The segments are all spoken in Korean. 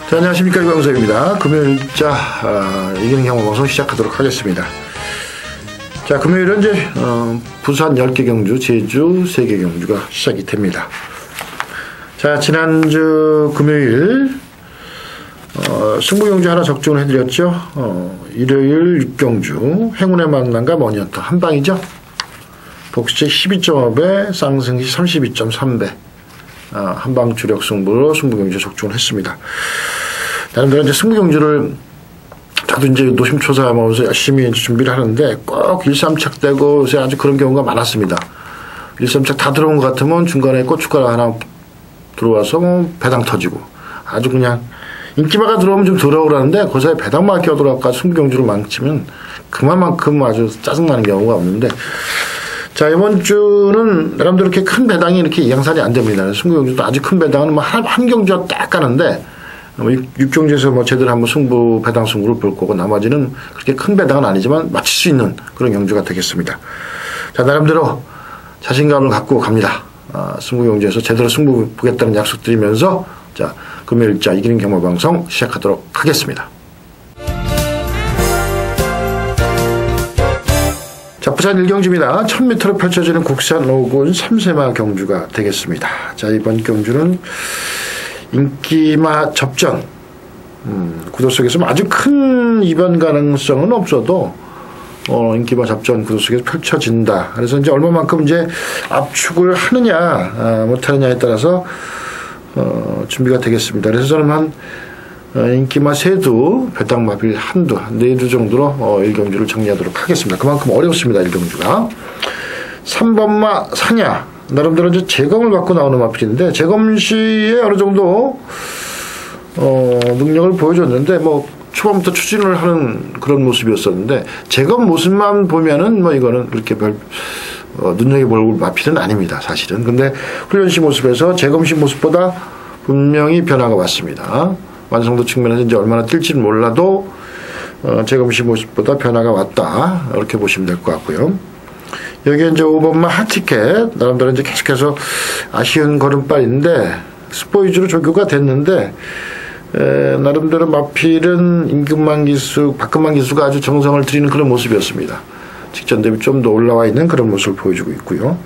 자, 안녕하십니까, 이광석입니다. 금요일자 이기는 경마 방송 시작하도록 하겠습니다. 자, 금요일은 이제 부산 10개 경주, 제주 3개 경주가 시작이 됩니다. 자, 지난주 금요일 승부 경주 하나 적중을 해드렸죠. 일요일 6경주 행운의 만남과 머니헌터 한방이죠. 복시 12.5배, 쌍승시 32.3배 한방 주력 승부로 승부 경주 적중을 했습니다. 나름대로 이제 승부 경주를 저도 이제 노심초사하면서 열심히 준비를 하는데 꼭 1-3착 되고 요새 아주 그런 경우가 많았습니다. 1-3착 다 들어온 것 같으면 중간에 고춧가루 하나 들어와서 배당 터지고 아주 그냥 인기마가 들어오면 좀 들어오라는데 그 사이에 배당만 끼어들어갈까 승부 경주를 망치면 그만큼 아주 짜증나는 경우가 없는데, 자, 이번 주는 나름대로 이렇게 큰 배당이 이렇게 양산이 안 됩니다. 승부 경주도 아주 큰 배당은 뭐 한 경주가 딱 가는데 6경주에서 뭐 제대로 한번 승부 배당 승부를 볼 거고 나머지는 그렇게 큰 배당은 아니지만 맞출 수 있는 그런 경주가 되겠습니다. 자, 나름대로 자신감을 갖고 갑니다. 승부 경주에서 제대로 승부 보겠다는 약속 드리면서 자, 금요일자 이기는 경마 방송 시작하도록 하겠습니다. 자, 부산 1경주입니다. 1000m로 펼쳐지는 국산 5군 3세마 경주가 되겠습니다. 자, 이번 경주는 인기마 접전, 구도 속에서 아주 큰 이변 가능성은 없어도 인기마 접전 구도 속에서 펼쳐진다. 그래서 이제 얼마만큼 이제 압축을 하느냐 못하느냐에 따라서 준비가 되겠습니다. 그래서 저는 인기마 3두, 배당마필 1두, 4두 정도로 1경주를 정리하도록 하겠습니다. 그만큼 어렵습니다, 1경주가. 3번마 사냐, 나름대로 이제 재검을 받고 나오는 마필인데 재검 시에 어느 정도 능력을 보여줬는데 뭐 초반부터 추진을 하는 그런 모습이었었는데 재검 모습만 보면은 뭐 이거는 그렇게 별 눈여겨볼 마필은 아닙니다, 사실은. 근데 훈련시 모습에서 재검시 모습보다 분명히 변화가 왔습니다. 완성도 측면에서 이제 얼마나 뛸지는 몰라도 재검시 모습보다 변화가 왔다, 이렇게 보시면 될 것 같고요. 여기에 이제 5번마 핫티켓, 나름대로 이제 계속해서 아쉬운 걸음발인데 스포이즈로 조교가 됐는데 나름대로 마필은 임금만 기수, 박금만 기수가 아주 정성을 들이는 그런 모습이었습니다. 직전 대비 좀 더 올라와 있는 그런 모습을 보여주고 있고요.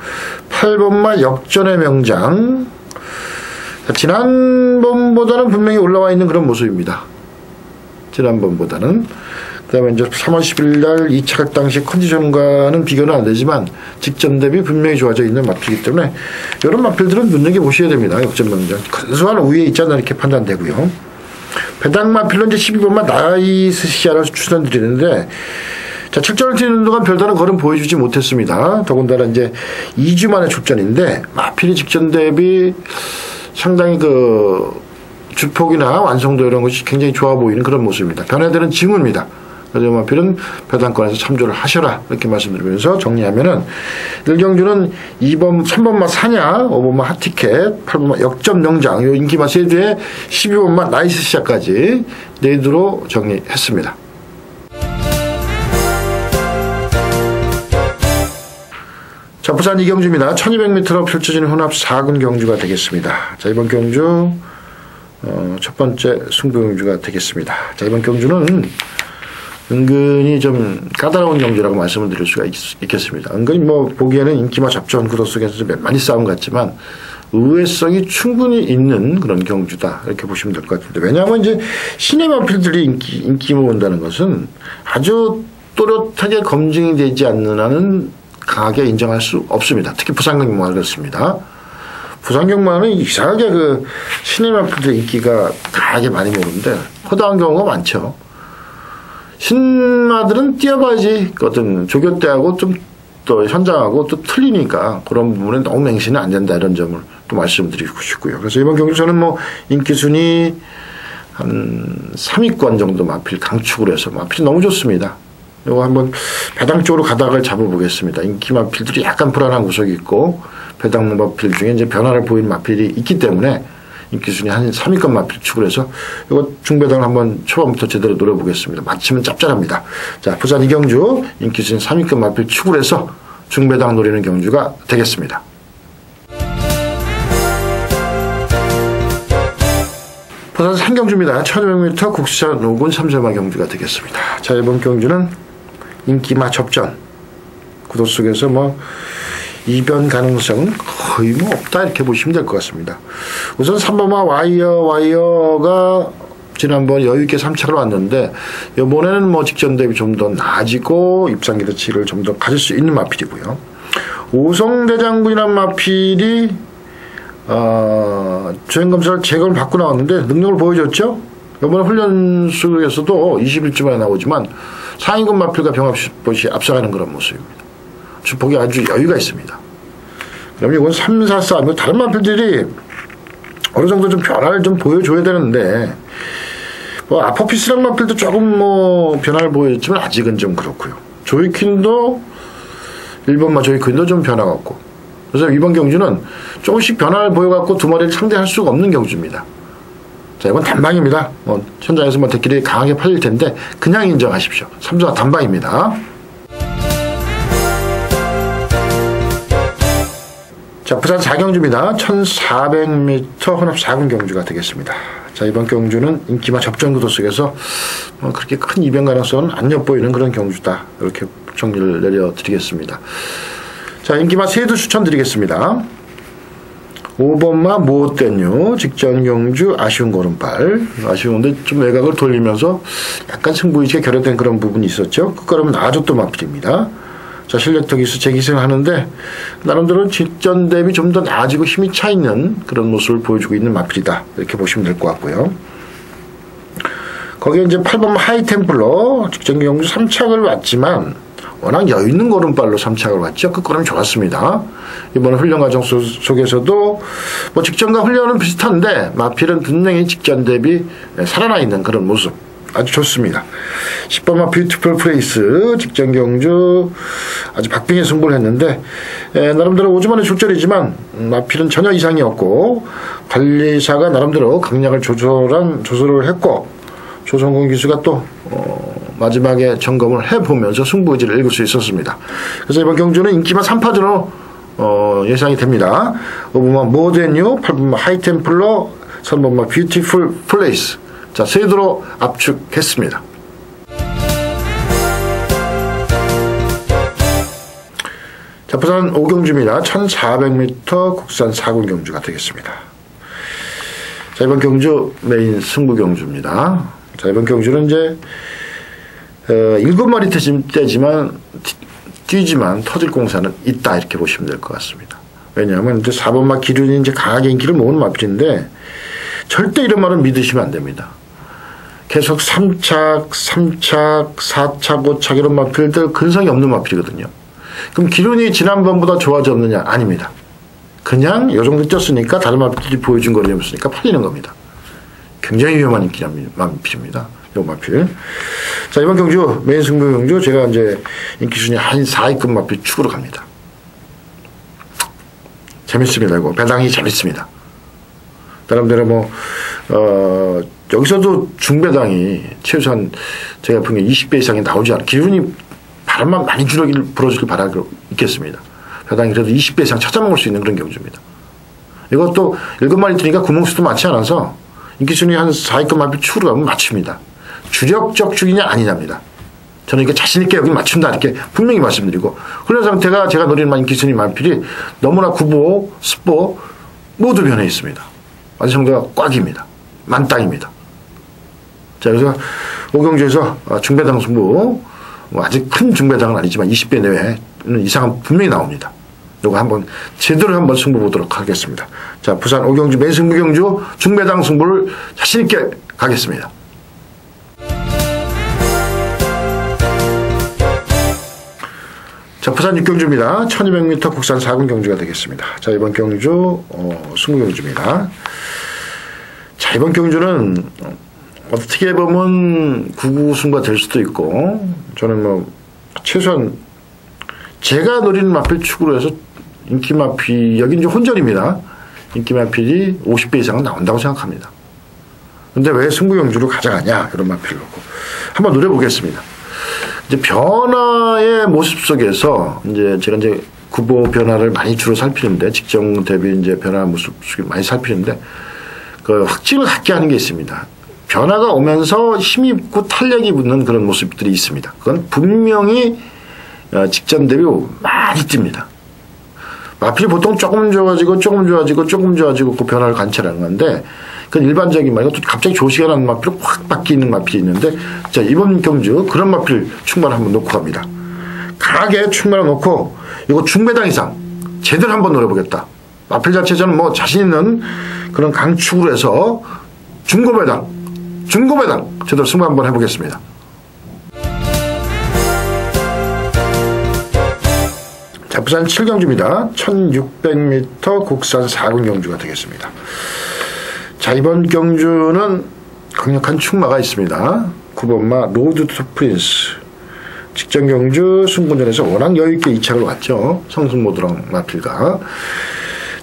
8번마 역전의 명장, 지난번보다는 분명히 올라와 있는 그런 모습입니다. 지난번보다는. 그 다음에 이제 3월 10일 날 2차각 당시 컨디션과는 비교는 안 되지만 직전 대비 분명히 좋아져 있는 마필이기 때문에 이런 마필들은 눈여겨보셔야 됩니다. 역전 명장. 근소한 우위에 있잖아, 이렇게 판단되고요. 배당 마필로 이제 12번마 나이스시아를 추천드리는데, 자, 출전을 뛰는 동안 별다른 걸음 보여주지 못했습니다. 더군다나 이제 2주 만에 출전인데 마필이 직전 대비 상당히 주폭이나 완성도 이런 것이 굉장히 좋아 보이는 그런 모습입니다. 변화되는 징후입니다. 그래서 마필은 배당권에서 참조를 하셔라, 이렇게 말씀드리면서 정리하면은 1경주는 3번마 사냐, 5번마 핫티켓, 8번마 역전 명장, 요 인기마 3두에 12번마 나이스 시작까지 4두로 정리했습니다. 자, 부산 2경주입니다. 1200m로 펼쳐지는 혼합 4군 경주가 되겠습니다. 자, 이번 경주 첫 번째 승부 경주가 되겠습니다. 자, 이번 경주는 은근히 좀 까다로운 경주라고 말씀을 드릴 수가 있겠습니다. 은근히 뭐 보기에는 인기마 접전 구도 속에서 많이 싸움 같지만 의외성이 충분히 있는 그런 경주다, 이렇게 보시면 될 것 같은데, 왜냐하면 이제 신의 마필들이 인기 모은다는 것은 아주 또렷하게 검증이 되지 않는 한은 강하게 인정할 수 없습니다. 특히 부산경마는 그렇습니다. 부산경마는 이상하게 신의 마필들 인기가 강하게 많이 모르는데 허다한 경우가 많죠. 신마들은 뛰어봐야지 조교 때하고 좀 또 현장하고 또 틀리니까 그런 부분에 너무 맹신은 안 된다, 이런 점을 또 말씀드리고 싶고요. 그래서 이번 경주 저는 뭐 인기순위 한 3위권 정도 마필 강축으로 해서 마필이 너무 좋습니다. 이거 한번 배당 쪽으로 가닥을 잡아보겠습니다. 인기 마필들이 약간 불안한 구석이 있고 배당 마필 중에 이제 변화를 보이는 마필이 있기 때문에 인기순위 한 3위권 마필 축을 해서 이거 중배당을 한번 초반부터 제대로 노려보겠습니다. 맞추면 짭짤합니다. 자, 부산 2경주 인기순위 3위권 마필 축을 해서 중배당 노리는 경주가 되겠습니다. 부산 상경주입니다. 1500m 국산 5군 3세마 경주가 되겠습니다. 자, 이번 경주는 인기마 접전. 구도 속에서 이변 가능성은 거의 없다 이렇게 보시면 될 것 같습니다. 우선 3번마 와이어가 지난번 여유있게 3착을 왔는데 이번에는 직전 대비 좀 더 나아지고 입상 기대치를 좀 더 가질 수 있는 마필이고요. 오성대장군이라는 마필이 주행검사를 제거를 받고 나왔는데 능력을 보여줬죠. 이번에 훈련 속에서도 21주 만에 나오지만 상위군 마필과 병합시 앞서가는 그런 모습입니다. 주폭이 아주 여유가 있습니다. 그럼 이건 3, 4, 4 다른 마필들이 어느 정도 좀 변화를 좀 보여줘야 되는데 아퍼피스란 마필도 조금 변화를 보였지만 아직은 좀 그렇고요. 조이퀸도 1번마 조이퀸도 좀 변화가 없고, 그래서 이번 경주는 조금씩 변화를 보여갖고 두 마리를 상대할 수가 없는 경주입니다. 자, 이건 단방입니다. 현장에서 대끼리 강하게 팔릴 텐데 그냥 인정하십시오. 3자 단방입니다. 자, 부산 4경주입니다. 1400m 혼합 4군 경주가 되겠습니다. 자, 이번 경주는 인기마 접전 구도 속에서 그렇게 큰 이변 가능성은 안 엿보이는 그런 경주다. 이렇게 정리를 내려드리겠습니다. 자, 인기마 세두 추천드리겠습니다. 5번마 모땡유 직전 경주 아쉬운 걸음발. 아쉬운데 좀 외곽을 돌리면서 약간 승부의식에 결여된 그런 부분이 있었죠. 끝걸음은 나아졌던 마필입니다. 자, 실력도 기수 재기승을 하는데 나름대로 직전 대비 좀 더 나아지고 힘이 차 있는 그런 모습을 보여주고 있는 마필이다. 이렇게 보시면 될 것 같고요. 거기에 이제 8번 하이템플러 직전 경주 3착을 왔지만 워낙 여유 있는 걸음발로 3착을 왔죠. 끝걸음이 좋았습니다. 이번 훈련 과정 속에서도 직전과 훈련은 비슷한데 마필은 분명히 직전 대비 살아나 있는 그런 모습. 아주 좋습니다. 10번마 뷰티풀 플레이스 직전 경주 아주 박빙의 승부를 했는데 나름대로 5주 만에 출전이지만 마필은 전혀 이상이 없고 관리사가 나름대로 강약을 조절을 했고 조성근 기수가 또 마지막에 점검을 해보면서 승부의지를 읽을 수 있었습니다. 그래서 이번 경주는 인기마 3파전으로 예상이 됩니다. 5번마 모덴유, 8번마 하이템플러, 3번마 뷰티풀 플레이스. 자, 세두로 압축했습니다. 자, 부산 5경주입니다. 1400m 국산 4군 경주가 되겠습니다. 자, 이번 경주 메인 승부 경주입니다. 자, 이번 경주는 이제 7마리 뛰지만 터질 공사는 있다 이렇게 보시면 될 것 같습니다. 왜냐하면 이제 4번마 기륜이 이제 강하게 인기를 모으는 마필인데 절대 이런 말은 믿으시면 안 됩니다. 계속 3착, 4착, 5착 이런 마필들 근성이 없는 마필이거든요. 그럼 기륜이 지난번보다 좋아졌느냐? 아닙니다. 그냥 요 정도 뛰었으니까 다른 마필들이 보여준 거를 없으니까 팔리는 겁니다. 굉장히 위험한 인기 마필입니다. 요 마필. 자, 이번 경주 메인 승부 경주 제가 이제 인기 순위 한 4위급 마필 축으로 갑니다. 재밌습니다. 이거 배당이 재밌습니다. 나름대로 여기서도 중배당이 최소한 제가 본 게 20배 이상이 나오지 않아. 기준이 바람만 많이 불어주길 바라고 있겠습니다. 배당이 그래도 20배 이상 찾아먹을 수 있는 그런 경주입니다. 이것도 7마리 뛰니까 구멍수도 많지 않아서 인기순위 한 4위급 마필 축으로 가면 맞춥니다. 주력적 축이냐 아니냐입니다. 저는 이게 자신있게 여기 맞춘다 이렇게 분명히 말씀드리고 훈련 상태가 제가 노리는 인기순위 마필이 너무나 구보, 습보 모두 변해 있습니다. 아주 성대가 꽉입니다. 만땅입니다. 자, 그래서 5경주에서 중배당 승부 아직 큰 중배당은 아니지만 20배 내외는 이상은 분명히 나옵니다. 요거 한번 제대로 한번 승부 보도록 하겠습니다. 자, 부산 5경주 메인 승부 경주 중배당 승부를 자신있게 가겠습니다. 자, 부산 6경주입니다. 1200m 국산 4군 경주가 되겠습니다. 자, 이번 경주 승부 경주입니다. 자, 이번 경주는 어떻게 보면 9구 승부가 될 수도 있고 저는 최소한 제가 노리는 마필 축으로 해서 인기 마필 여기 이제 혼전입니다. 인기 마필이 50배 이상은 나온다고 생각합니다. 근데 왜 승부 경주로 가져가냐 이런 마필을 놓고 한번 노려보겠습니다. 이제 변화의 모습 속에서 이제 제가 이제 구보 변화를 많이 주로 살피는데 직전 대비 이제 변화 모습 많이 살피는데 그 확증을 갖게 하는 게 있습니다. 변화가 오면서 힘이 붙고 탄력이 붙는 그런 모습들이 있습니다. 그건 분명히 직전 대비 많이 뜁니다. 마필이 보통 조금 좋아지고 그 변화를 관찰하는 건데, 그건 일반적인 말이고, 또 갑자기 조시가 나는 마필로 확 바뀌는 마필이 있는데, 자, 이번 경주 그런 마필 충만 한번 놓고 갑니다. 강하게 충만을 놓고, 이거 중배당 이상 제대로 한번 노려보겠다. 마필 자체 저는 뭐 자신 있는 그런 강축으로 해서 중고배당 제대로 승부 한번 해보겠습니다. 자, 부산 7경주입니다. 1600m 국산 4군 경주가 되겠습니다. 자, 이번 경주는 강력한 충마가 있습니다. 9번마 로드 투 프린스. 직전 경주 승군전에서 워낙 여유있게 2착을 왔죠. 성승모드랑 마필가.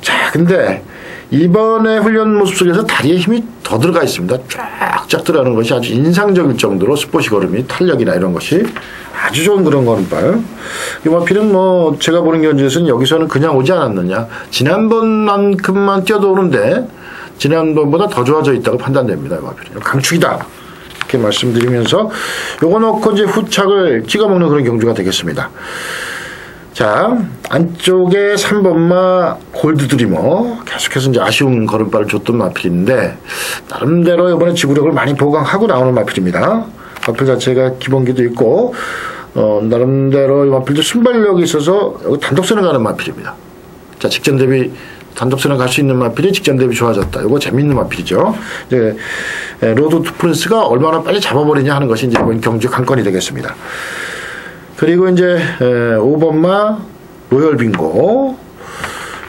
자, 근데 이번에 훈련 모습 속에서 다리에 힘이 더 들어가 있습니다. 쫙쫙 들어가는 것이 아주 인상적일 정도로 스포시 걸음이 탄력이나 이런 것이 아주 좋은 그런 걸음발. 이 마필은 뭐 제가 보는 경주에서는 여기서는 그냥 오지 않았느냐. 지난번만큼만 뛰어도 오는데 지난번보다 더 좋아져 있다고 판단됩니다. 이 마필은 강축이다. 이렇게 말씀드리면서 요거 넣고 이제 후착을 찍어먹는 그런 경주가 되겠습니다. 자, 안쪽에 3번마 골드드리머. 계속해서 이제 아쉬운 걸음발을 줬던 마필인데, 나름대로 이번에 지구력을 많이 보강하고 나오는 마필입니다. 마필 자체가 기본기도 있고, 나름대로 이 마필도 순발력이 있어서 단독선에 가는 마필입니다. 자, 직전 대비 단독선에 갈 수 있는 마필이 직전 대비 좋아졌다. 이거 재밌는 마필이죠. 이제 로드 투 프린스가 얼마나 빨리 잡아버리냐 하는 것이 이제 이번 경주 관건이 되겠습니다. 그리고 이제 5번마 로열 빙고.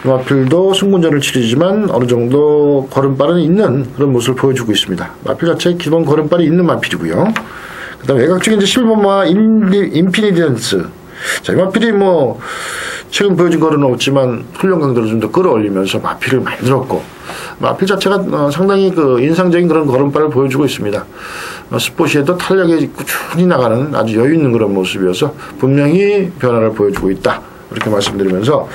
이 마필도 승군전을 치르지만 어느 정도 걸음발은 있는 그런 모습을 보여주고 있습니다. 마필 자체에 기본 걸음발이 있는 마필이고요. 그 다음에 외곽 쪽에 이제 7번마 인피니던스. 자, 이 마필이 뭐 최근 보여준 거는 없지만 훈련 강도를 좀 더 끌어올리면서 마필을 만들었고, 마필 자체가 상당히 그 인상적인 그런 걸음발을 보여주고 있습니다. 스포시에도 탄력이 꾸준히 나가는 아주 여유 있는 그런 모습이어서 분명히 변화를 보여주고 있다. 이렇게 말씀드리면서,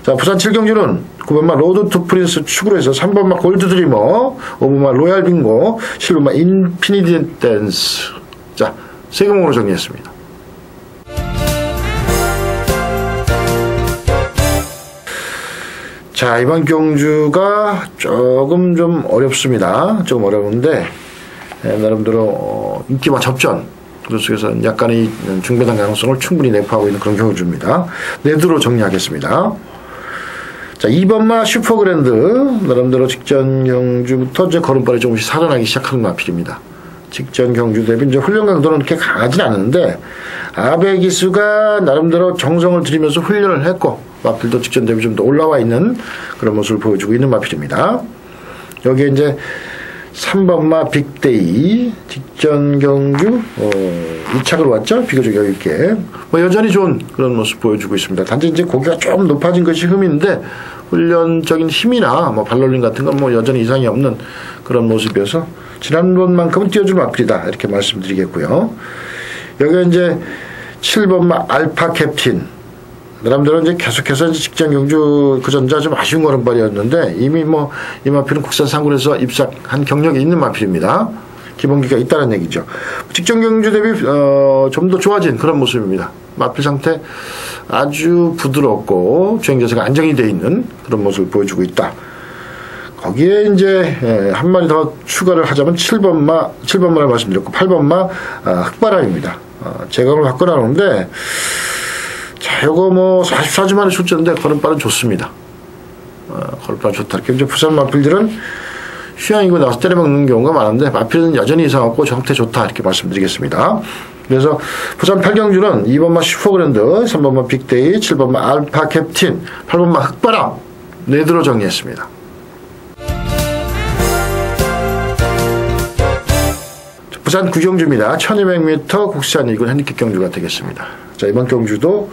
자, 부산 7경주는 9번마 로드 투 프린스 축으로 해서 3번마 골드드리머, 5번마 로얄 빙고, 7번마 인피니티 댄스. 자, 세 경목으로 정리했습니다. 자, 이번 경주가 조금 좀 어렵습니다. 조금 어려운데, 나름대로 인기와 접전, 그 속에서 약간의 중배당 가능성을 충분히 내포하고 있는 그런 경주입니다. 네드로 정리하겠습니다. 자, 2번마 슈퍼그랜드. 나름대로 직전 경주부터 이제 걸음발이 조금씩 살아나기 시작하는 마필입니다. 직전 경주 대비 이제 훈련 강도는 그렇게 강하진 않은데, 아베 기수가 나름대로 정성을 들이면서 훈련을 했고, 마필도 직전 대비 좀 더 올라와 있는 그런 모습을 보여주고 있는 마필입니다. 여기에 이제 3번마 빅데이. 직전 경주 2착으로 왔죠. 비교적 여유있게 뭐 여전히 좋은 그런 모습 보여주고 있습니다. 단지 이제 고기가 좀 높아진 것이 흠인데, 훈련적인 힘이나 뭐 발놀림 같은 건 뭐 여전히 이상이 없는 그런 모습이어서 지난번만큼은 뛰어줄 마필이다. 이렇게 말씀드리겠고요. 여기 이제 7번마 알파 캡틴. 나름대로 이제 계속해서 이제 직전 경주 그 전자 좀 아쉬운 걸음발이었는데, 이미 뭐 이 마필은 국산 상군에서 입삭한 경력이 있는 마필입니다. 기본기가 있다는 얘기죠. 직전 경주 대비 좀 더 좋아진 그런 모습입니다. 마필 상태 아주 부드럽고 주행 자세가 안정이 되어 있는 그런 모습을 보여주고 있다. 거기에 이제 한 마리 더 추가를 하자면 7번마를 말씀드렸고, 8번마 흑바람입니다. 제각을 갖고 나오는데, 자, 요거 뭐 44주만의 숫자인데 걸음발은 좋습니다. 걸음발 좋다. 이렇게 이제 부산 마필들은 휴양이고 나와서 때려박는 경우가 많은데, 마필은 여전히 이상하고 정태 좋다. 이렇게 말씀드리겠습니다. 그래서 부산 8경주는 2번마 슈퍼그랜드, 3번마 빅데이, 7번마 알파 캡틴, 8번마 흑바람 네드로 정리했습니다. 부산 9경주입니다. 1200m 국산 2군 핸디캡 경주가 되겠습니다. 자, 이번 경주도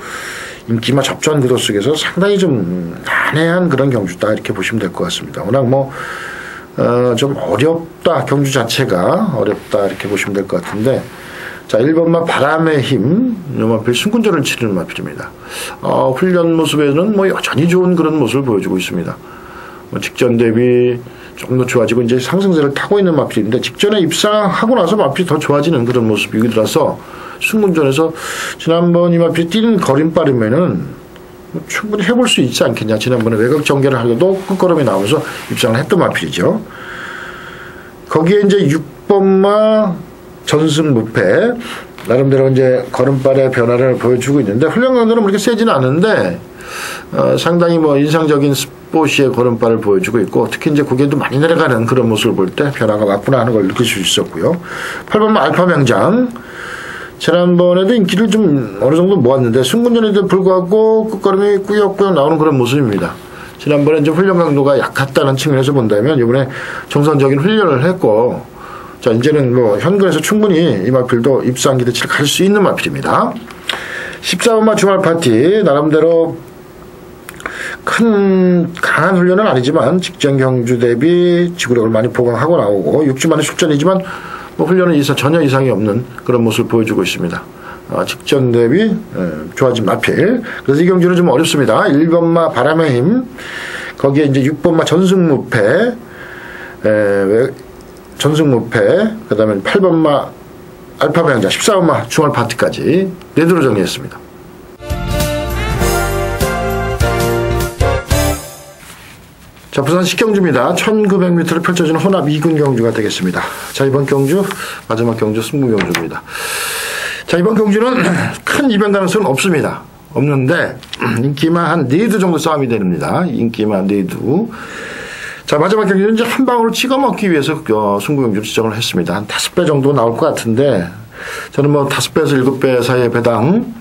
인기와 접전 구도 속에서 상당히 좀 난해한 그런 경주다. 이렇게 보시면 될 것 같습니다. 워낙 뭐, 좀 어렵다. 경주 자체가 어렵다. 이렇게 보시면 될 것 같은데, 자, 1번마 바람의 힘. 이 마필 승군전을 치르는 마필입니다. 훈련 모습에는 뭐 여전히 좋은 그런 모습을 보여주고 있습니다. 뭐 직전 대비 좀 더 좋아지고 이제 상승세를 타고 있는 마필인데 직전에 입상하고 나서 마필이 더 좋아지는 그런 모습이라서 승문전에서 지난번 이 마필이 뛰는 걸음발이면은 충분히 해볼 수 있지 않겠냐. 지난번에 외곽 전개를 하려도 끝걸음이 나오면서 입상을 했던 마필이죠. 거기에 이제 6번마 전승무패 나름대로 이제 걸음발의 변화를 보여주고 있는데 훈련 강도는 그렇게 세지는 않은데 상당히 뭐 인상적인 스포시의 걸음발을 보여주고 있고 특히 이제 고개도 많이 내려가는 그런 모습을 볼 때 변화가 왔구나 하는 걸 느낄 수 있었고요. 8번마 알파명장 지난번에도 인기를 좀 어느 정도 모았는데 승군전에도 불구하고 끝걸음이 꾸역꾸역 나오는 그런 모습입니다. 지난번에 이제 훈련 강도가 약했다는 측면에서 본다면 이번에 정상적인 훈련을 했고 자 이제는 뭐 현근에서 충분히 이 마필도 입상 기대치를 갈 수 있는 마필입니다. 14번마 주말 파티 나름대로 큰 강한 훈련은 아니지만 직전 경주 대비 지구력을 많이 보강하고 나오고 6주 만에 출전이지만 뭐 훈련은 전혀 이상이 없는 그런 모습을 보여주고 있습니다. 직전 대비 좋아진 마필. 그래서 이 경주는 좀 어렵습니다. 1번마 바람의 힘 거기에 이제 6번마 전승무패 그 다음에 8번마 알파명장 14번마 주말 파티까지 4대로 정리했습니다. 자, 부산 식경주입니다. 1900m를 펼쳐지는 혼합 2군 경주가 되겠습니다. 자, 이번 경주 마지막 경주 승부 경주입니다. 자, 이번 경주는 큰 이변 가능성은 없습니다. 없는데 인기만 한 4두 정도 싸움이 됩니다. 인기만 4두. 자, 마지막 경주는 이제 한 방울을 찍어 먹기 위해서 승부 경주를 지정을 했습니다. 한 5배 정도 나올 것 같은데 저는 뭐 5배에서 7배 사이의 배당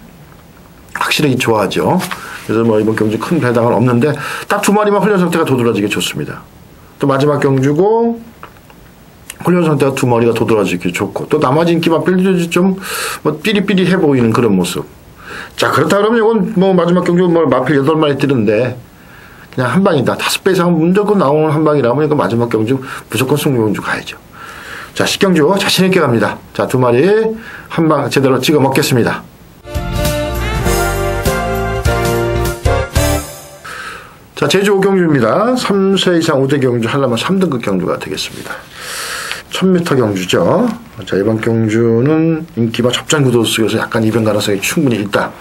확실히 좋아하죠. 그래서 뭐 이번 경주 큰 배당은 없는데 딱 2마리만 훈련 상태가 도드라지게 좋습니다. 또 마지막 경주고 훈련 상태가 2마리가 도드라지게 좋고 또 나머지 인기만 빌려지 좀 뭐 삐리삐리해 보이는 그런 모습. 자, 그렇다 그러면 이건 뭐 마지막 경주 뭐 마필 8마리 뜨는데 그냥 한 방이다. 5배 이상 무조건 나오는 한 방이라면 이거 마지막 경주 무조건 승부 경주 가야죠. 자, 식경주 자신있게 갑니다. 자, 2마리 한 방 제대로 찍어 먹겠습니다. 자, 제주 5경주입니다. 3세 이상 5대 경주 하려면 3등급 경주가 되겠습니다. 1000m 경주죠. 자, 이번 경주는 인기와 접전 구도 속에서 약간 이변 가능성이 충분히 있다.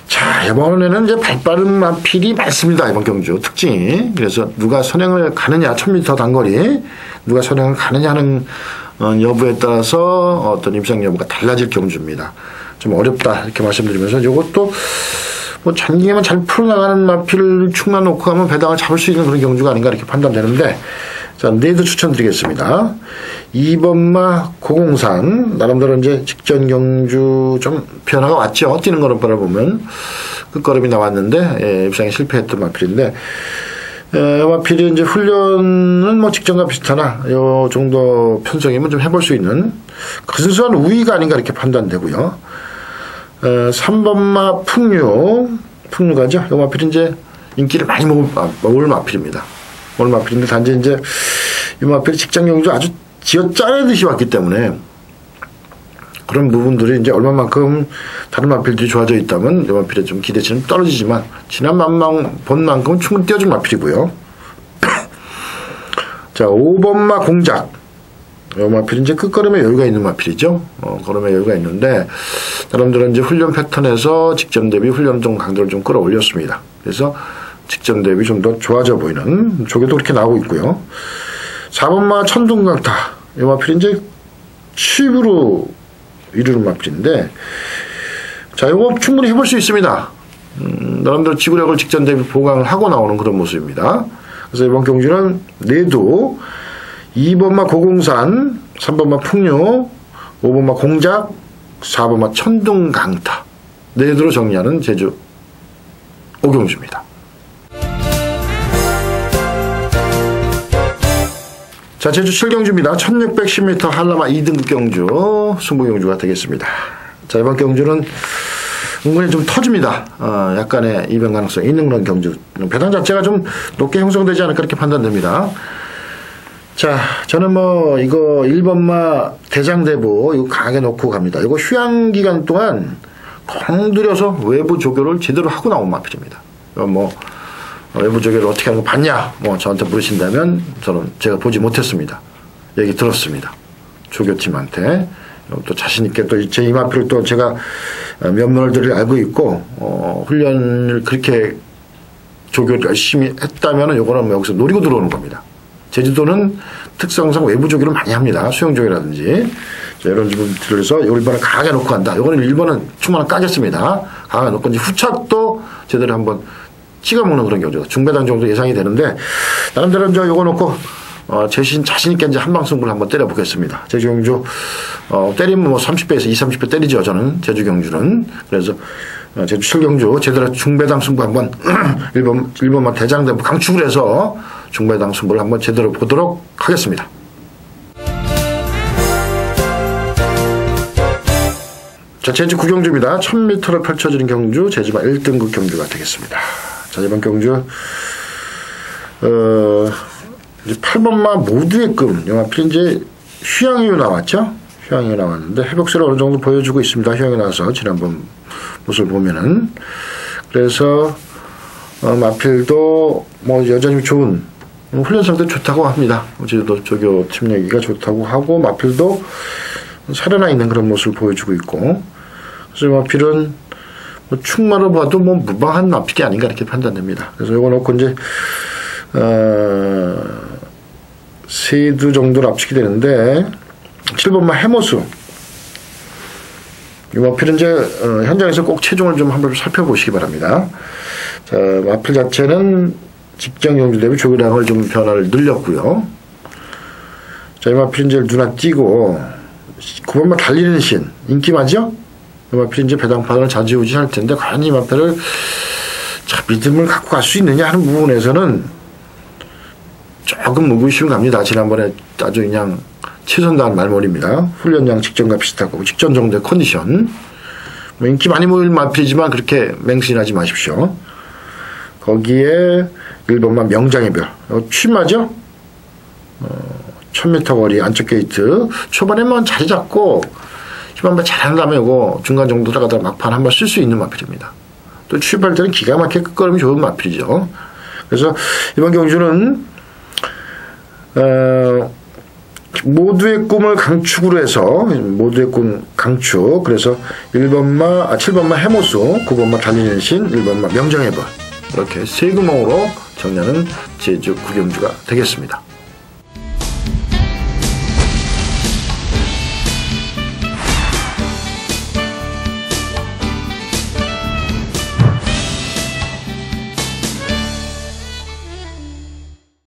자, 이번에는 이제 발빠른 마필이 많습니다. 이번 경주 특징이. 그래서 누가 선행을 가느냐, 1000m 단거리, 누가 선행을 가느냐 하는 여부에 따라서 어떤 입상 여부가 달라질 경주입니다. 좀 어렵다 이렇게 말씀드리면서 이것도 뭐 전개만 잘 풀어나가는 마필을 충만 놓고 가면 배당을 잡을 수 있는 그런 경주가 아닌가 이렇게 판단되는데 자, 4대 추천드리겠습니다. 2번마 고공산 나름대로 이제 직전 경주 좀 변화가 왔죠. 뛰는 걸음발을 보면 끝걸음이 나왔는데 예, 입상에 실패했던 마필인데 마필이 이제 훈련은 뭐 직전과 비슷하나 요 정도 편성이면 좀 해볼 수 있는 근소한 우위가 아닌가 이렇게 판단되고요. 3번마 풍류가죠. 이 마필이 이제 인기를 많이 먹을 마필입니다. 먹을 마필인데 단지 이제 이 마필이 직장 경주 아주 지어 짜내듯이 왔기 때문에 그런 부분들이 이제 얼마만큼 다른 마필들이 좋아져 있다면 이 마필의 좀 기대치는 떨어지지만 지난 번만큼은 충분히 띄워준 마필이고요. 자, 5번마 공작. 이 마필은 이제 끝걸음에 여유가 있는 마필이죠. 걸음에 여유가 있는데 사람들은 이제 훈련 패턴에서 직전 대비 훈련 좀 강도를 좀 끌어올렸습니다. 그래서 직전 대비 좀 더 좋아져 보이는 조개도 그렇게 나오고 있고요. 4번마 천둥강타. 이 마필이 이제 칩으로 이루는 마필인데 자, 이거 충분히 해볼 수 있습니다. 나름대로 지구력을 직전 대비 보강을 하고 나오는 그런 모습입니다. 그래서 이번 경주는 4두 2번마 고공산, 3번마 풍류, 5번마 공작, 4번마 천둥강타 4대로 정리하는 제주 5경주입니다. 자, 제주 7경주입니다. 1610m 한라마 2등급 경주 승부 경주가 되겠습니다. 자, 이번 경주는 은근히 좀 터집니다. 약간의 이변 가능성이 있는 그런 경주. 배당 자체가 좀 높게 형성되지 않을까 이렇게 판단됩니다. 자, 저는 뭐 이거 1번마 대장대보 이거 강하게 놓고 갑니다. 이거 휴양 기간 동안 공들여서 외부 조교를 제대로 하고 나온 마필입니다. 뭐 외부 조교를 어떻게 하는 거 봤냐? 뭐 저한테 물으신다면 저는 제가 보지 못했습니다. 얘기 들었습니다. 조교팀한테. 또 자신있게 또 제 이마표를 또 제가 면면을 알고 있고, 훈련을 그렇게 조교를 열심히 했다면 요거는 뭐 여기서 노리고 들어오는 겁니다. 제주도는 특성상 외부 조교를 많이 합니다. 수영조교라든지. 이런 부분들에서 일본을 강하게 놓고 간다. 요거는 일본은 충분히 까겠습니다. 강하게 놓고 이제 후착도 제대로 한번 찍어먹는 그런 경우죠. 중배당 정도 예상이 되는데, 나름대로 이제 요거 놓고, 자신있게 이제 한방승부를 한번 때려보겠습니다. 제주 경주, 때리면 뭐 30배에서 20, 30배 때리죠. 저는, 제주 경주는. 그래서, 제주 7경주 제대로 중배당 승부 한번, 일본만 대장대부 강축을 해서 중배당 승부를 한번 제대로 보도록 하겠습니다. 자, 제주 9경주입니다. 1000m를 펼쳐지는 경주, 제주마 1등급 경주가 되겠습니다. 자, 이번 경주, 이제 8번마 모두의 금, 영화필 이제 휴양유 나왔죠? 휴양유 나왔는데, 회복세를 어느 정도 보여주고 있습니다. 휴양유 나와서, 지난번 모습을 보면은. 그래서, 마필도 뭐 여전히 좋은, 훈련 상태 좋다고 합니다. 제주도 조교 팀 얘기가 좋다고 하고, 마필도 살아나 있는 그런 모습을 보여주고 있고, 그래서 마필은 뭐 충마로 봐도 뭐 무방한 마필이 아닌가 이렇게 판단됩니다. 그래서 이거 놓고 이제, 세두 정도를 앞치게 되는데, 7번마 해모수. 이 마필은 이제, 현장에서 꼭 체중을 좀 한번 살펴보시기 바랍니다. 자, 마필 자체는 직전 경주 대비 조교량을 좀 변화를 늘렸고요. 자, 이 마필은 이제 눈에 띄고, 9번마 달리는 신. 인기 맞죠? 이 마필은 이제 배당판을 좌지우지 할 텐데, 과연 이 마필을 믿음을 갖고 갈 수 있느냐 하는 부분에서는 조금 의구심이 갑니다. 지난번에 아주 그냥 최선 다한 말머리입니다. 훈련량 직전과 비슷하고 직전 정도의 컨디션. 뭐 인기 많이 모일 마필이지만 그렇게 맹신하지 마십시오. 거기에 1번만 명장의 별. 취마죠? 1000m 거리 안쪽 게이트. 초반에만 자리 잡고 힘 한번 잘한 다음에 이거 중간 정도 들어가다가 막판 한번 쓸 수 있는 마필입니다. 또 취입할 때는 기가 막히게 끝걸음이 좋은 마필이죠. 그래서 이번 경주는 모두의 꿈을 강축으로 해서, 모두의 꿈 강축. 그래서 7번마 해모수, 9번마 달리는 신, 1번마 명정의 벌. 이렇게 세 구멍으로 정리하는 제주 9경주가 되겠습니다.